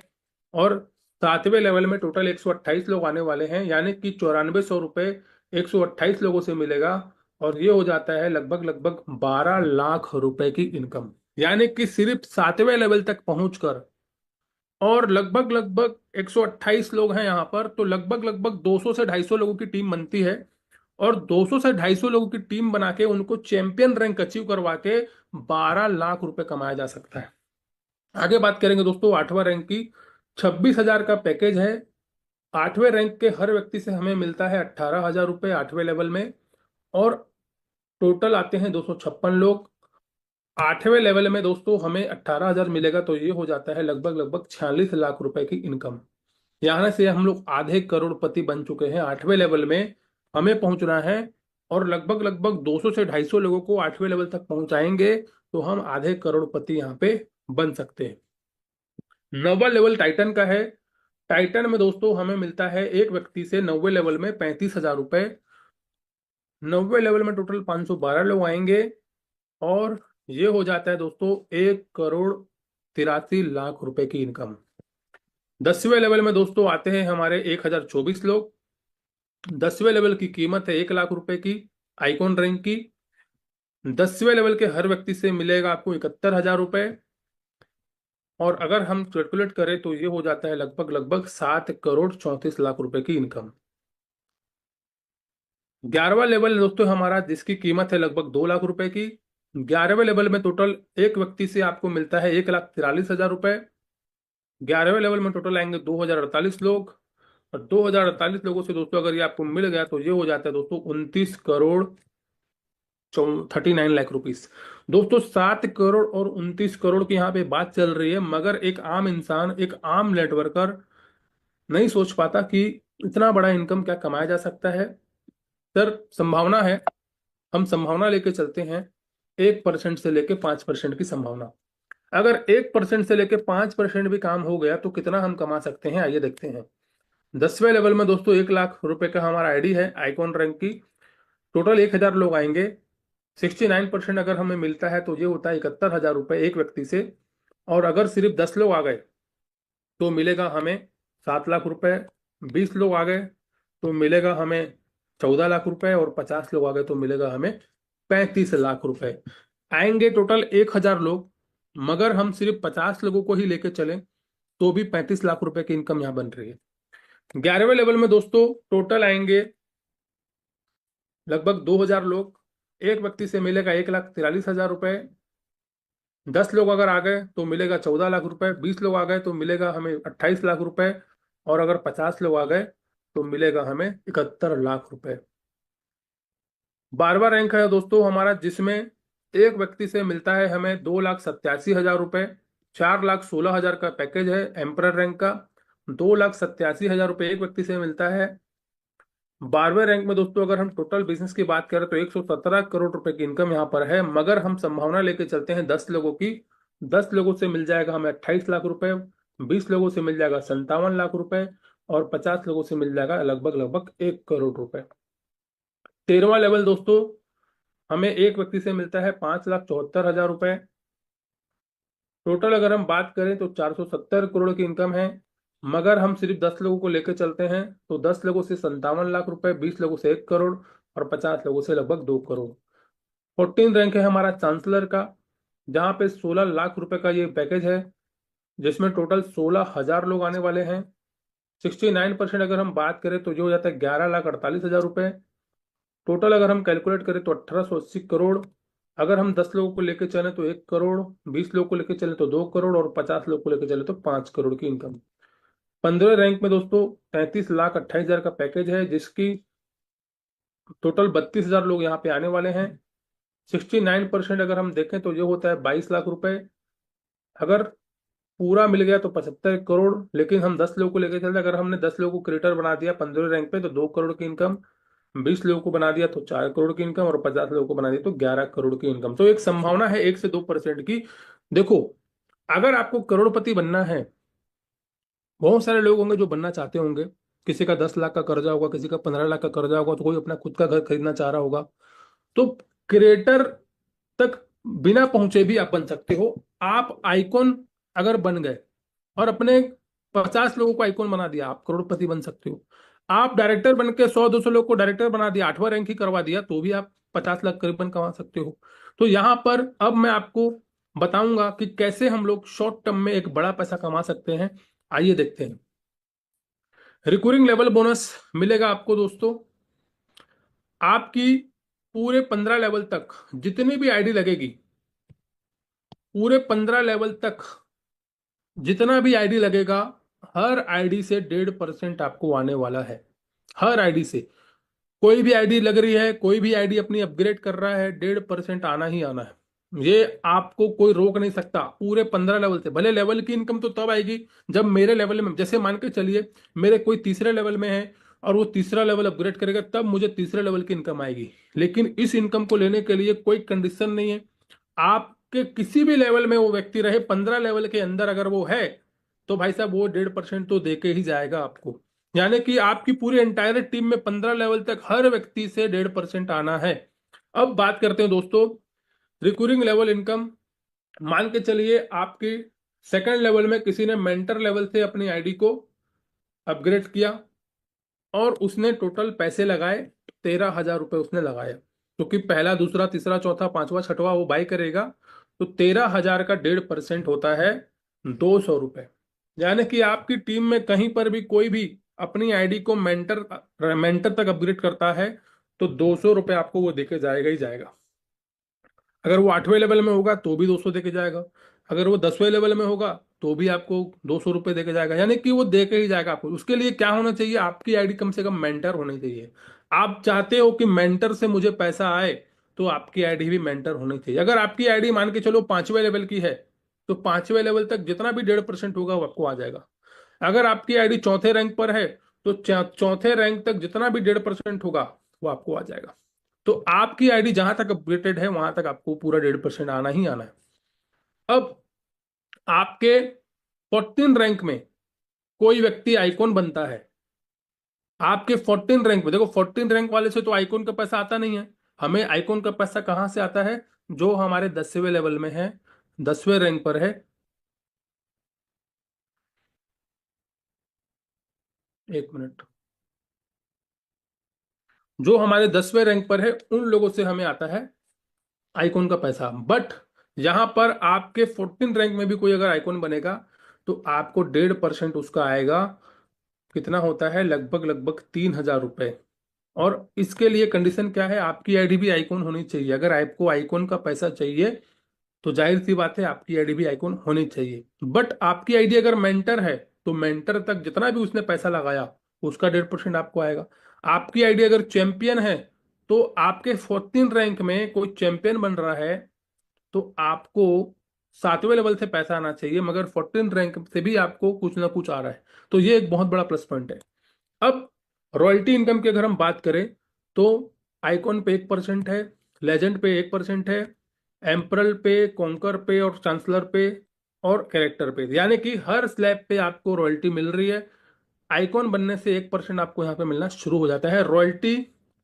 और 7वें लेवल में टोटल 128 लोग आने वाले हैं, यानी कि 9400 रुपये 128 लोगों से मिलेगा। और ये हो जाता है लगभग लगभग 12 लाख रुपए की इनकम। यानी कि सिर्फ 7वें लेवल तक पहुंचकर, और लगभग लगभग 128 लोग हैं यहाँ पर, तो लगभग लगभग 200 से 250 लोगों की टीम बनती है। और 200 से 250 लोगों की टीम बना के उनको चैंपियन रैंक अचीव करवा के 12 लाख रुपए कमाया जा सकता है। आगे बात करेंगे दोस्तों 8वां रैंक की। 26,000 का पैकेज है। 8वें रैंक के हर व्यक्ति से हमें मिलता है 18,000 रुपये 8वें लेवल में। और टोटल आते हैं 256 लोग। 8वें लेवल में दोस्तों हमें 18,000 मिलेगा, तो ये हो जाता है लगभग लगभग 46 लाख रुपए की इनकम। यहाँ से हम लोग आधे करोड़पति बन चुके हैं। 8वें लेवल में हमें पहुंचना है और लगभग लगभग 200 से 250 लोगों को 8वें लेवल तक पहुंचाएंगे तो हम आधे करोड़पति यहाँ पे बन सकते हैं। 9वां लेवल टाइटन का है। टाइटन में दोस्तों हमें मिलता है एक व्यक्ति से 9वें लेवल में 35,000 रुपये। 9वें लेवल में टोटल 512 लोग आएंगे और ये हो जाता है दोस्तों 1 करोड़ 83 लाख रुपए की इनकम। 10वें लेवल में दोस्तों आते हैं हमारे 1,024 लोग। 10वें लेवल की कीमत है 1 लाख रुपए की, आइकॉन रैंक की। 10वें लेवल के हर व्यक्ति से मिलेगा आपको 71,000 रुपये। और अगर हम कैलकुलेट करें तो ये हो जाता है लगभग लगभग 7 करोड़ 34 लाख रुपए की इनकम। 11वां लेवल दोस्तों हमारा, जिसकी कीमत है लगभग 2 लाख रुपए की। 11वें लेवल में टोटल एक व्यक्ति से आपको मिलता है 1,43,000 रुपये। 11वें लेवल में टोटल आएंगे 2,048 लोग। और 2,048 लोगों से दोस्तों अगर ये आपको मिल गया तो ये हो जाता है दोस्तों 29 करोड़ 39 लाख रुपीस। दोस्तों 7 करोड़ और 29 करोड़ की यहाँ पे बात चल रही है, मगर एक आम इंसान, एक आम नेटवर्कर नहीं सोच पाता कि इतना बड़ा इनकम क्या कमाया जा सकता है। सर संभावना है, हम संभावना लेके चलते हैं। 1% से लेके 5% की संभावना। अगर 1% से लेके 5% भी काम हो गया तो कितना हम कमा सकते हैं, आइए देखते हैं। 10वें लेवल में दोस्तों 1 लाख रुपए का हमारा आईडी है, आइकॉन रैंक की। टोटल 1,000 लोग आएंगे। 69% अगर हमें मिलता है तो ये होता है 71,000 रुपये एक व्यक्ति से। और अगर सिर्फ 10 लोग आ गए तो मिलेगा हमें 7 लाख रुपए। 20 लोग आ गए तो मिलेगा हमें 14 लाख रुपए, और 50 लोग आ गए तो मिलेगा हमें 35 लाख रुपए। आएंगे टोटल 1,000 लोग, मगर हम सिर्फ 50 लोगों को ही लेके चलें तो भी 35 लाख रुपए की इनकम यहाँ बन रही है। 11वें लेवल में दोस्तों टोटल आएंगे लगभग 2,000 लोग। एक व्यक्ति से मिलेगा 1,43,000 रुपए। 10 लोग अगर आ गए तो मिलेगा 14 लाख रुपए। 20 लोग आ गए तो मिलेगा हमें 28 लाख रुपए, और अगर 50 लोग आ गए तो मिलेगा हमें 71 लाख रुपए। 12वां रैंक है दोस्तों हमारा, जिसमें एक व्यक्ति से मिलता है हमें 2,87,000 रुपए। 4,16,000 का पैकेज है एम्परर रैंक का। 2,87,000 रुपए एक व्यक्ति से मिलता है। 12वें रैंक में दोस्तों अगर हम टोटल बिजनेस की बात करें तो 117 करोड़ रुपए की इनकम यहाँ पर है, मगर हम संभावना लेके चलते हैं 10 लोगों की। 10 लोगों से मिल जाएगा हमें 28 लाख रुपए। 20 लोगों से मिल जाएगा 57 लाख रुपए, और 50 लोगों से मिल जाएगा लगभग लगभग 1 करोड़ रुपए। 13वां लेवल दोस्तों हमें एक व्यक्ति से मिलता है 5,74,000 रुपए। टोटल अगर हम बात करें तो 470 करोड़ की इनकम है, मगर हम सिर्फ 10 लोगों को लेकर चलते हैं तो 10 लोगों से 57 लाख रुपए, 20 लोगों से 1 करोड़, और 50 लोगों से लगभग 2 करोड़। 14 रैंक है हमारा चांसलर का, जहाँ पे 16 लाख रुपए का ये पैकेज है, जिसमें टोटल 16,000 लोग आने वाले हैं। 69% अगर हम बात करें तो जो हो जाता है 11,48,000 रुपए। टोटल अगर हम कैलकुलेट करें तो 1,880 करोड़। अगर हम 10 लोगों को लेकर चले तो 1 करोड़, 20 लोग को लेकर चले तो 2 करोड़, और 50 लोग को लेकर चले तो 5 करोड़ की इनकम। 15वें रैंक में दोस्तों 33,28,000 का पैकेज है, जिसकी टोटल 32,000 लोग यहाँ पे आने वाले हैं। 69% अगर हम देखें तो ये होता है 22 लाख रुपए। अगर पूरा मिल गया तो 75 करोड़, लेकिन हम 10 लोगों को लेकर चलते, अगर हमने 10 लोगों को क्रिएटर बना दिया 15वें रैंक पे तो 2 करोड़ की इनकम। 20 लोगों को बना दिया तो 4 करोड़ की इनकम, और 50 लोगों को बना दिया तो 11 करोड़ की इनकम। तो एक संभावना है 1 से 2% की। देखो, अगर आपको करोड़पति बनना है, बहुत सारे लोग होंगे जो बनना चाहते होंगे। किसी का 10 लाख का कर्जा होगा, किसी का 15 लाख का कर्जा होगा, तो कोई अपना खुद का घर खरीदना चाह रहा होगा। तो क्रिएटर तक बिना पहुंचे भी आप बन सकते हो। आप आइकॉन अगर बन गए और अपने 50 लोगों को आइकॉन बना दिया, आप करोड़पति बन सकते हो। आप डायरेक्टर बन के 100-200 लोग को डायरेक्टर बना दिया, 8वां रैंक ही करवा दिया, तो भी आप 50 लाख करीबन कमा सकते हो। तो यहाँ पर अब मैं आपको बताऊंगा कि कैसे हम लोग शॉर्ट टर्म में एक बड़ा पैसा कमा सकते हैं। आइए देखते हैं। रिकरिंग लेवल बोनस मिलेगा आपको दोस्तों। आपकी पूरे 15 लेवल तक जितनी भी आईडी लगेगी, पूरे 15 लेवल तक जितना भी आईडी लगेगा, हर आईडी से 1.5% आपको आने वाला है। हर आईडी से कोई भी आईडी लग रही है, कोई भी आईडी अपनी अपग्रेड कर रहा है, 1.5% आना ही आना है। ये आपको कोई रोक नहीं सकता। पूरे 15 लेवल से भले लेवल की इनकम तो तब आएगी जब मेरे लेवल में, जैसे मान के चलिए मेरे कोई तीसरे लेवल में है और वो तीसरा लेवल अपग्रेड करेगा, तब मुझे तीसरे लेवल की इनकम आएगी। लेकिन इस इनकम को लेने के लिए कोई कंडीशन नहीं है। आपके किसी भी लेवल में वो व्यक्ति रहे, 15 लेवल के अंदर अगर वो है, तो भाई साहब वो 1.5% तो दे के ही जाएगा आपको। यानी कि आपकी पूरी एंटायर टीम में 15 लेवल तक हर व्यक्ति से 1.5% आना है। अब बात करते हैं दोस्तों रिकरिंग लेवल इनकम। मान के चलिए आपकी सेकंड लेवल में किसी ने मेंटर लेवल से अपनी आईडी को अपग्रेड किया और उसने टोटल पैसे लगाए, 13,000 रुपए उसने लगाए, क्योंकि पहला दूसरा तीसरा चौथा पांचवा छठवा वो बाई करेगा। तो 13,000 का 1.5% होता है 200 रुपए। यानी कि आपकी टीम में कहीं पर भी कोई भी अपनी आईडी को मेंटर मेंटर तक अपग्रेड करता है तो 200 रुपए आपको वो देके जाएगा ही जाएगा। अगर वो 8वें लेवल में होगा तो भी 200 देके जाएगा। अगर वो 10वें लेवल में होगा तो भी आपको 200 रुपये देके जाएगा। यानी कि वो देके ही जाएगा आपको। उसके लिए क्या होना चाहिए, आपकी आईडी कम से कम मेंटर होनी चाहिए। आप चाहते हो कि मेंटर से मुझे पैसा आए, तो आपकी आईडी भी मेंटर होनी चाहिए। अगर आपकी आईडी मान के चलो 5वें लेवल की है, तो 5वें लेवल तक जितना भी 1.5% होगा वो आपको आ जाएगा। अगर आपकी आईडी चौथे रैंक पर है तो चौथे रैंक तक जितना भी 1.5% होगा वो आपको आ जाएगा। तो आपकी आईडी जहां तक अपडेटेड है वहां तक आपको पूरा 1.5% आना ही आना है। अब आपके 14 रैंक में कोई व्यक्ति आइकॉन बनता है। आपके 14 रैंक में देखो, 14 रैंक वाले से तो आइकॉन का पैसा आता नहीं है। हमें आइकॉन का पैसा कहां से आता है, जो हमारे 10वें लेवल में है, 10वें रैंक पर है। एक मिनट। जो हमारे 10वें रैंक पर है उन लोगों से हमें आता है आइकॉन का पैसा। बट यहां पर आपके 14 रैंक में भी कोई अगर आइकॉन बनेगा तो आपको 1.5% उसका आएगा। कितना होता है? लगभग लगभग 3,000 रुपए। और इसके लिए कंडीशन क्या है? आपकी आईडी भी आइकॉन होनी चाहिए। अगर आपको आइकॉन का पैसा चाहिए तो जाहिर सी बात है आपकी आईडी भी आइकॉन होनी चाहिए। बट आपकी आईडी अगर मेंटर है तो मेंटर तक जितना भी उसने पैसा लगाया उसका 1.5% आपको आएगा। आपकी आईडी अगर चैंपियन है तो आपके 14 रैंक में कोई चैंपियन बन रहा है तो आपको 7वें लेवल से पैसा आना चाहिए, मगर 14 रैंक से भी आपको कुछ ना कुछ आ रहा है। तो ये एक बहुत बड़ा प्लस पॉइंट है। अब रॉयल्टी इनकम की अगर हम बात करें तो आइकॉन पे 1% है, लेजेंड पे 1% है, एम्परल पे, कॉन्कर पे और चांसलर पे और कैरेक्टर पे, यानी कि हर स्लैब पे आपको रॉयल्टी मिल रही है। आइकॉन बनने से 1% आपको यहाँ पे मिलना शुरू हो जाता है। रॉयल्टी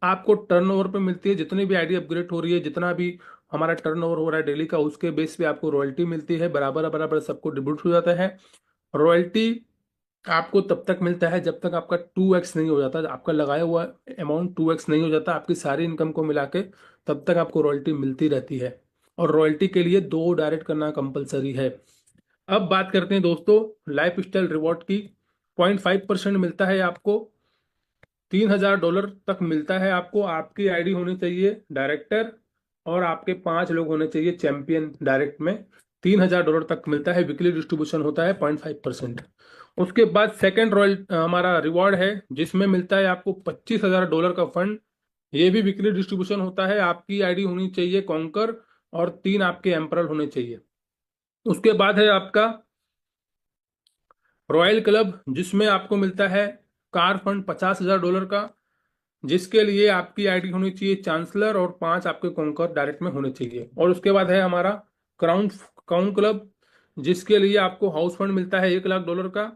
आपको टर्नओवर पे मिलती है, जितनी भी आईडी अपग्रेड हो रही है, जितना भी हमारा टर्नओवर हो रहा है डेली का, उसके बेस पे आपको रॉयल्टी मिलती है। बराबर बराबर सबको डिस्ट्रीब्यूट हो जाता है। रॉयल्टी आपको तब तक मिलता है जब तक आपका 2x नहीं हो जाता, आपका लगाया हुआ अमाउंट 2x नहीं हो जाता आपकी सारी इनकम को मिला के, तब तक आपको रॉयल्टी मिलती रहती है। और रॉयल्टी के लिए 2 डायरेक्ट करना कंपलसरी है। अब बात करते हैं दोस्तों लाइफ स्टाइल रिवॉर्ड की। 0.5% मिलता है आपको। $3,000 तक मिलता है आपको। आपकी आईडी होनी चाहिए डायरेक्टर और आपके 5 लोग होने चाहिए चैंपियन डायरेक्ट में। $3,000 तक मिलता है। वीकली डिस्ट्रीब्यूशन होता है 0.5%। उसके बाद सेकंड रॉयल हमारा रिवॉर्ड है जिसमें मिलता है आपको $25,000 का फंड। ये भी वीकली डिस्ट्रीब्यूशन होता है। आपकी आईडी होनी चाहिए कॉन्कर और 3 आपके एम्परल होने चाहिए। उसके बाद है आपका रॉयल क्लब जिसमें आपको मिलता है कार फंड $50,000 का, जिसके लिए आपकी आईडी होनी चाहिए चांसलर और 5 आपके कॉन्कर डायरेक्ट में होने चाहिए। और उसके बाद है हमारा क्राउन क्राउन क्लब जिसके लिए आपको हाउस फंड मिलता है $1,00,000 का।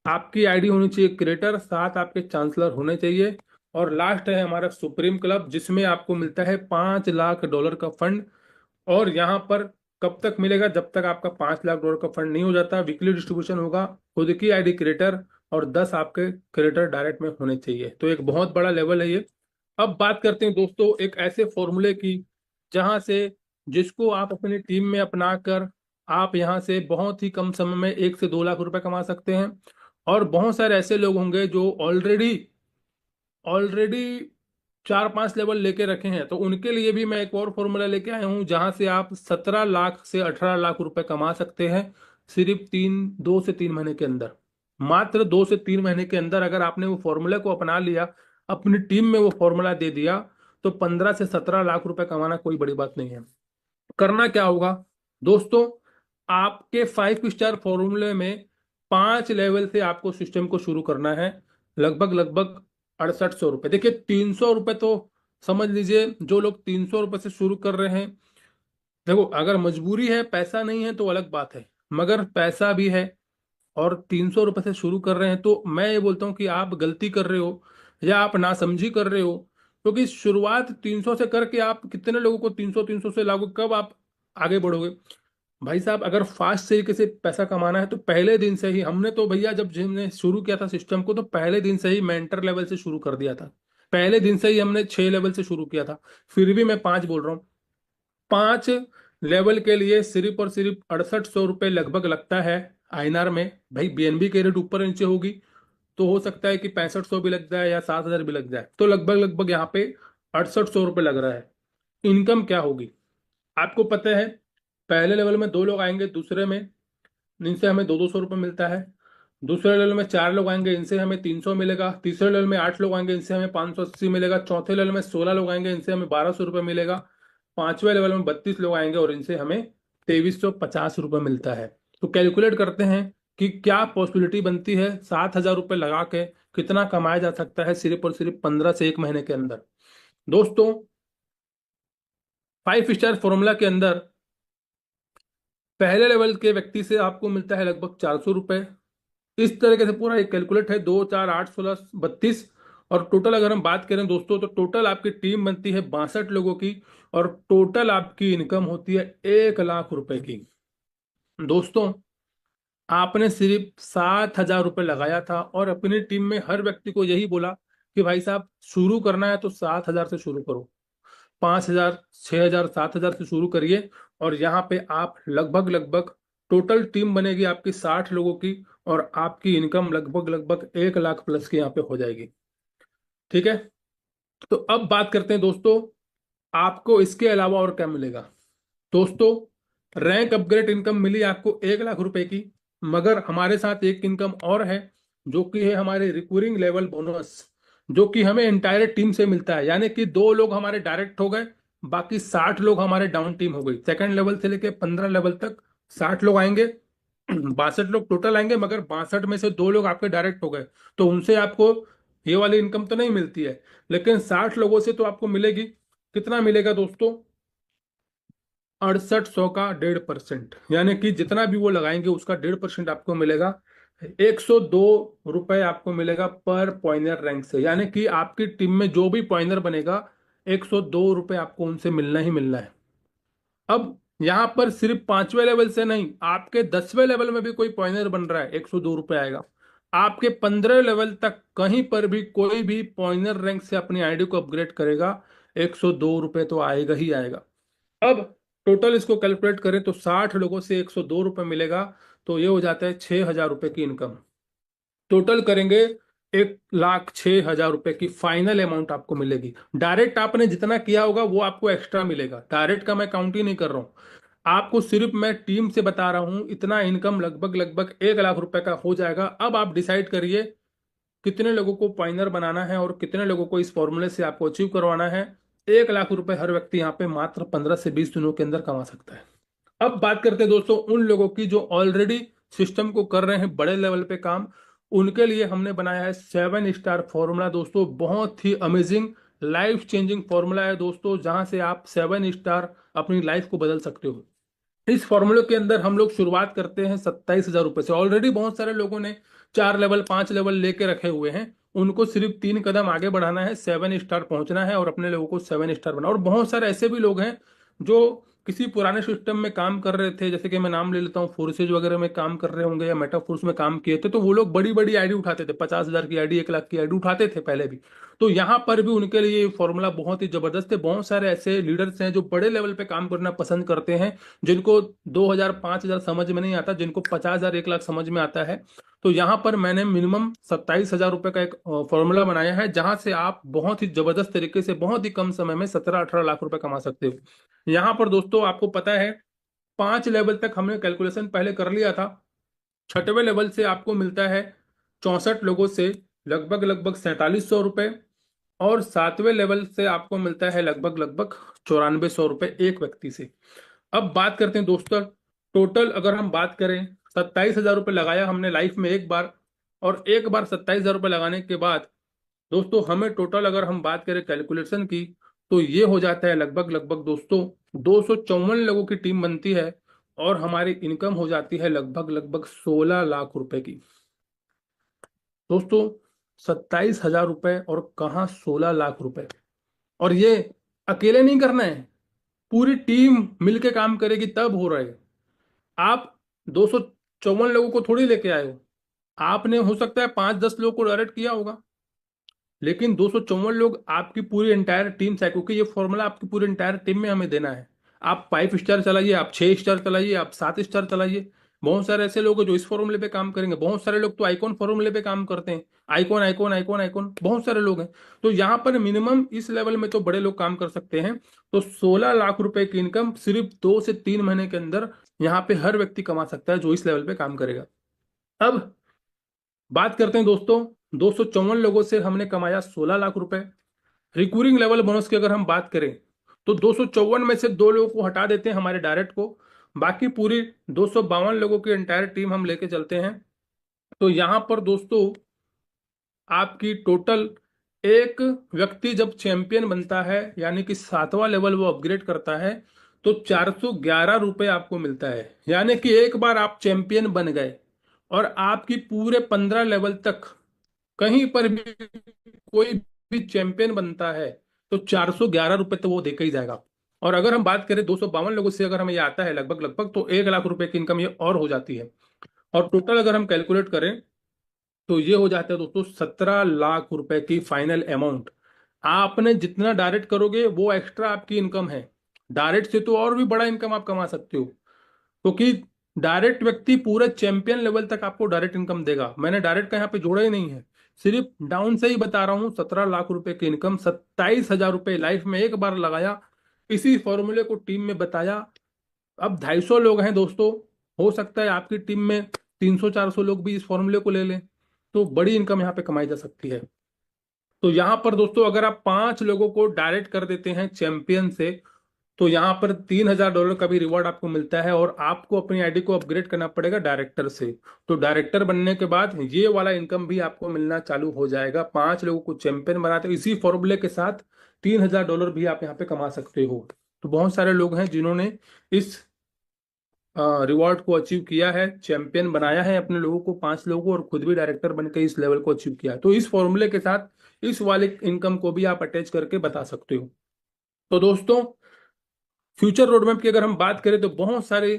आपकी आईडी होनी चाहिए क्रिएटर, 7 आपके चांसलर होने चाहिए। और लास्ट है हमारा सुप्रीम क्लब जिसमें आपको मिलता है $5,00,000 का फंड। और यहाँ पर कब तक मिलेगा? जब तक आपका $5,00,000 का फंड नहीं हो जाता। वीकली डिस्ट्रीब्यूशन होगा। खुद की आईडी क्रिएटर और 10 आपके क्रिएटर डायरेक्ट में होने चाहिए। तो एक बहुत बड़ा लेवल है ये। अब बात करते हैं दोस्तों एक ऐसे फॉर्मूले की जहां से जिसको आप अपनी टीम में अपना कर आप यहां से बहुत ही कम समय में 1 से 2 लाख रुपए कमा सकते हैं। और बहुत सारे ऐसे लोग होंगे जो ऑलरेडी ऑलरेडी 4-5 लेवल लेके रखे हैं, तो उनके लिए भी मैं एक और फॉर्मूला लेके आया हूं जहां से आप 17 लाख से 18 लाख रुपए कमा सकते हैं सिर्फ 2 से 3 महीने के अंदर। मात्र 2 से 3 महीने के अंदर अगर आपने वो फॉर्मूला को अपना लिया, अपनी टीम में वो फॉर्मूला दे दिया, तो 15 से 17 लाख रुपए कमाना कोई बड़ी बात नहीं है। करना क्या होगा दोस्तों? आपके 5 स्टार फॉर्मूले में 5 लेवल से आपको सिस्टम को शुरू करना है। लगभग लगभग 6800 रुपये। देखिए 300 रुपये तो समझ लीजिए, जो लोग 300 रुपये से शुरू कर रहे हैं, देखो अगर मजबूरी है पैसा नहीं है तो अलग बात है, मगर पैसा भी है और 300 रुपये से शुरू कर रहे हैं तो मैं ये बोलता हूँ कि आप गलती कर रहे हो या आप नासमझी कर रहे हो। क्योंकि शुरुआत 300 से करके आप कितने लोगों को 300 से लागू, कब आप आगे बढ़ोगे? भाई साहब अगर फास्ट तरीके से पैसा कमाना है तो पहले दिन से ही, हमने तो भैया जब हमने शुरू किया था सिस्टम को तो पहले दिन से ही मेंटर लेवल से शुरू कर दिया था। पहले दिन से ही हमने 6 लेवल से शुरू किया था। फिर भी मैं 5 बोल रहा हूँ। 5 लेवल के लिए सिर्फ और सिर्फ 6800 रुपये लगभग लगता है आईएनआर में। भाई बीएनबी के रेट ऊपर नीचे होगी तो हो सकता है कि 6500 भी लग जाए या 7,000 भी लग जाए, तो लगभग लगभग यहाँ पे 6800 रुपये लग रहा है। इनकम क्या होगी आपको पता है? पहले लेवल में 2 लोग आएंगे, दूसरे में इनसे हमें 200-200 रुपये मिलता है। दूसरे लेवल में 4 लोग आएंगे, इनसे हमें 300 मिलेगा। तीसरे लेवल में 8 लोग आएंगे, इनसे हमें 580 मिलेगा। चौथे लेवल में 16 लोग आएंगे, इनसे हमें 1200 रुपये मिलेगा। 5वें लेवल में 32 लोग आएंगे और इनसे हमें 2350 रुपये मिलता है। तो कैलकुलेट करते हैं कि क्या पॉसिबिलिटी बनती है 7,000 रुपये लगा के कितना कमाया जा सकता है सिर्फ और सिर्फ 15 से 1 महीने के अंदर। दोस्तों 5 स्टार फॉर्मूला के अंदर पहले लेवल के व्यक्ति से आपको मिलता है लगभग 400 रुपये। इस तरीके से पूरा एक कैलकुलेट है, 2 4 8 16 32। और टोटल अगर हम बात करें दोस्तों तो टोटल आपकी टीम बनती है 62 लोगों की और टोटल आपकी इनकम होती है 1 लाख रुपए की। दोस्तों आपने सिर्फ 7,000 रुपये लगाया था और अपनी टीम में हर व्यक्ति को यही बोला कि भाई साहब शुरू करना है तो 7,000 से शुरू करो, 5,000, 6,000, 7,000 से शुरू करिए। और यहाँ पे आप लगभग लगभग टोटल टीम बनेगी आपकी 60 लोगों की, और आपकी इनकम लगभग लगभग 1 लाख प्लस की यहाँ पे हो जाएगी। ठीक है, तो अब बात करते हैं दोस्तों, आपको इसके अलावा और क्या मिलेगा। दोस्तों, रैंक अपग्रेड इनकम मिली आपको 1 लाख रुपए की, मगर हमारे साथ एक इनकम और है जो कि है हमारे रिकरिंग लेवल बोनस, जो कि हमें एंटायर टीम से मिलता है। यानी कि 2 लोग हमारे डायरेक्ट हो गए, बाकी 60 लोग हमारे डाउन टीम हो गई। सेकंड लेवल से लेके 15 लेवल तक 60 लोग आएंगे, 62 लोग टोटल आएंगे, मगर 62 में से 2 लोग आपके डायरेक्ट हो गए, तो उनसे आपको ये वाली इनकम तो नहीं मिलती है, लेकिन 60 लोगों से तो आपको मिलेगी। कितना मिलेगा दोस्तों? 6800 का 1.5%, यानी कि जितना भी वो लगाएंगे उसका 1.5% आपको मिलेगा। 102 रुपए आपको मिलेगा पर पॉइनर रैंक से, यानी कि आपकी टीम में जो भी पॉइनर बनेगा 102 रुपए आपको उनसे मिलना ही मिलना है। अब यहाँ पर सिर्फ 5वें लेवल से नहीं, आपके 10वें लेवल में भी कोई पॉइनर बन रहा है 102 रुपए आएगा। आपके 15 लेवल तक कहीं पर भी कोई भी पॉइनर रैंक से अपनी आईडी को अपग्रेड करेगा, 102 रुपए तो आएगा ही आएगा। अब टोटल इसको कैलकुलेट करें तो 60 लोगों से 102 रुपए मिलेगा, तो ये हो जाता है 6,000 रुपए की इनकम। टोटल करेंगे 1,06,000 रुपए की फाइनल अमाउंट आपको मिलेगी। डायरेक्ट आपने जितना किया होगा वो आपको एक्स्ट्रा मिलेगा, डायरेक्ट का मैं काउंट ही नहीं कर रहा हूँ, आपको सिर्फ मैं टीम से बता रहा हूँ। इतना इनकम लगभग लगभग 1 लाख रुपए का हो जाएगा। अब आप डिसाइड करिए कितने लोगों को पॉइनर बनाना है और कितने लोगों को इस फॉर्मूले से आपको अचीव करवाना है। 1 लाख रुपए हर व्यक्ति यहाँ पे मात्र 15 से 20 दिनों के अंदर कमा सकता है। अब बात करते हैं दोस्तों उन लोगों की जो ऑलरेडी सिस्टम को कर रहे हैं बड़े लेवल पे काम। उनके लिए हमने बनाया है 7 स्टार फॉर्मूला। दोस्तों, बहुत ही अमेजिंग लाइफ चेंजिंग फॉर्मूला है दोस्तों, जहां से आप 7 स्टार अपनी लाइफ को बदल सकते हो। इस फॉर्मूले के अंदर हम लोग शुरुआत करते हैं 27,000 रुपए से। ऑलरेडी बहुत सारे लोगों ने 4 लेवल 5 लेवल लेके रखे हुए हैं, उनको सिर्फ 3 कदम आगे बढ़ाना है, 7 स्टार पहुंचना है और अपने लोगों को 7 स्टार बना। और बहुत सारे ऐसे भी लोग हैं जो किसी पुराने सिस्टम में काम कर रहे थे, जैसे कि मैं नाम ले लेता हूँ, फोर्सेज वगैरह में काम कर रहे होंगे या मेटाफोर्स में काम किए थे, तो वो लोग बड़ी बड़ी आईडी उठाते थे, 50,000 की आईडी, 1 लाख की आईडी उठाते थे पहले भी। तो यहाँ पर भी उनके लिए ये फॉर्मूला बहुत ही जबरदस्त है। बहुत सारे ऐसे लीडर्स हैं जो बड़े लेवल पे काम करना पसंद करते हैं, जिनको 2,000 5,000 समझ में नहीं आता, जिनको 50,000 1 लाख समझ में आता है। तो यहाँ पर मैंने मिनिमम 27,000 रुपए का एक फॉर्मूला बनाया है, जहां से आप बहुत ही जबरदस्त तरीके से बहुत ही कम समय में 17-18 लाख रुपए कमा सकते हो। यहाँ पर दोस्तों आपको पता है 5 लेवल तक हमने कैलकुलेशन पहले कर लिया था। 6वें लेवल से आपको मिलता है 64 लोगों से लगभग लगभग 4700 रुपए, और 7वें लेवल से आपको मिलता है लगभग लगभग 9400 रुपए एक व्यक्ति से। अब बात करते हैं दोस्तों, टोटल अगर हम बात करें, 27,000 रुपये लगाया हमने लाइफ में एक बार, और एक बार 27,000 रुपये लगाने के बाद दोस्तों हमें टोटल अगर हम बात करें कैलकुलेशन की, तो ये हो जाता है लगभग लगभग दोस्तों 254 लोगों की टीम बनती है, और हमारी इनकम हो जाती है लगभग लगभग 16 लाख रुपए की। दोस्तों, 27,000 रुपये और कहाँ 16 लाख रुपए, और ये अकेले नहीं करना है, पूरी टीम मिलके काम करेगी तब हो रहा है। आप 254 लोगों को थोड़ी लेके आए हो, आपने हो सकता है 5-10 लोगों को डायरेक्ट किया होगा, लेकिन 254 लोग आपकी पूरी एंटायर टीम से, क्योंकि ये फॉर्मूला आपकी पूरी एंटायर टीम में हमें देना है। आप 5 स्टार चलाइए, आप 6 स्टार चलाइए, आप 7 स्टार चलाइए, बहुत सारे ऐसे लोग हैं जो इस फॉर्मूले पे काम करेंगे। बहुत सारे लोग तो आइकॉन फॉर्मूले पे काम करते हैं, आइकॉन आइकॉन आइकॉन आइकॉन, बहुत सारे लोग हैं। तो यहाँ पर मिनिमम इस लेवल में तो बड़े लोग काम कर सकते हैं। तो 16 लाख रुपए की इनकम सिर्फ 2 से 3 महीने के अंदर यहाँ पे हर व्यक्ति कमा सकता है जो इस लेवल पे काम करेगा। अब बात करते हैं दोस्तों, 254 लोगों से हमने कमाया 16 लाख रुपए। रिकरिंग लेवल बोनस की अगर हम बात करें, तो 254 में से 2 लोगों को हटा देते हैं हमारे डायरेक्ट को, बाकी पूरी 252 लोगों की एंटायर टीम हम लेके चलते हैं। तो यहां पर दोस्तों आपकी टोटल, एक व्यक्ति जब चैंपियन बनता है, यानी कि 7वां लेवल वो अपग्रेड करता है, तो 411 रुपए आपको मिलता है। यानी कि एक बार आप चैंपियन बन गए और आपकी पूरे 15 लेवल तक कहीं पर भी कोई भी चैंपियन बनता है, तो 411 रुपए तो वो देकर ही जाएगा। और अगर हम बात करें 252 लोगों से अगर हमें ये आता है लगभग लगभग, तो 1 लाख रुपए की इनकम ये और हो जाती है। और टोटल अगर हम कैलकुलेट करें तो ये हो जाता है दोस्तों 17 लाख रुपए की फाइनल अमाउंट। आपने जितना डायरेक्ट करोगे वो एक्स्ट्रा आपकी इनकम है। डायरेक्ट से तो और भी बड़ा इनकम आप कमा सकते हो, क्योंकि डायरेक्ट व्यक्ति पूरे चैंपियन लेवल तक आपको डायरेक्ट इनकम देगा। मैंने डायरेक्ट का यहाँ पे जोड़ा ही नहीं है, सिर्फ डाउन से ही बता रहा हूँ। 17 लाख रुपए की इनकम, 27,000 रुपए लाइफ में एक बार लगाया, इसी फॉर्मूले को टीम में बताया। अब 250 लोग हैं दोस्तों, हो सकता है आपकी टीम में 300-400 लोग भी इस फॉर्मूले को ले लें, तो बड़ी इनकम यहाँ पे कमाई जा सकती है। तो यहाँ पर दोस्तों अगर आप 5 लोगों को डायरेक्ट कर देते हैं चैंपियन से, तो यहाँ पर $3,000 का भी रिवॉर्ड आपको मिलता है, और आपको अपनी आईडी को अपग्रेड करना पड़ेगा डायरेक्टर से। तो डायरेक्टर बनने के बाद ये वाला इनकम भी आपको मिलना चालू हो जाएगा। 5 लोगों को चैंपियन बनाते हैं, इसी फॉर्मूले के साथ $3,000 भी आप यहाँ पे कमा सकते हो। तो बहुत सारे लोग हैं जिन्होंने इस रिवॉर्ड को अचीव किया है, चैंपियन बनाया है अपने लोगों को, 5 लोगों को, और खुद भी डायरेक्टर बनकर इस लेवल को अचीव किया है। तो इस फॉर्मूले के साथ इस वाले इनकम को भी आप अटैच करके बता सकते हो। तो दोस्तों फ्यूचर रोडमैप की अगर हम बात करें तो बहुत सारे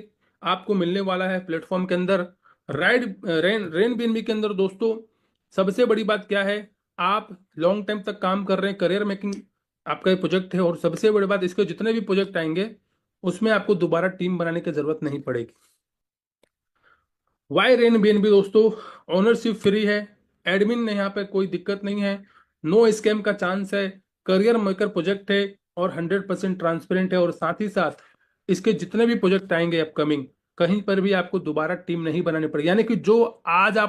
आपको मिलने वाला है प्लेटफॉर्म के अंदर। रेन बीएनबी के अंदर दोस्तों सबसे बड़ी बात क्या है, आप लॉन्ग टाइम तक काम कर रहे हैं, करियर मेकिंग आपका प्रोजेक्ट है, और सबसे बड़ी बात इसके जितने भी प्रोजेक्ट आएंगे उसमें आपको दोबारा टीम बनाने की जरूरत नहीं पड़ेगी। वाई रेन बीएनबी दोस्तों, ओनरशिप फ्री है, एडमिन ने यहाँ पे कोई दिक्कत नहीं है, नो स्कैम का चांस है, करियर मेकर प्रोजेक्ट है, और 100% ट्रांसपेरेंट है। और साथ ही साथ इसके जितने भी प्रोजेक्ट आएंगे अपकमिंग, कहीं पर भी आपको दोबारा टीम नहीं बनानी पड़ेगी। यानी कि जो आज आप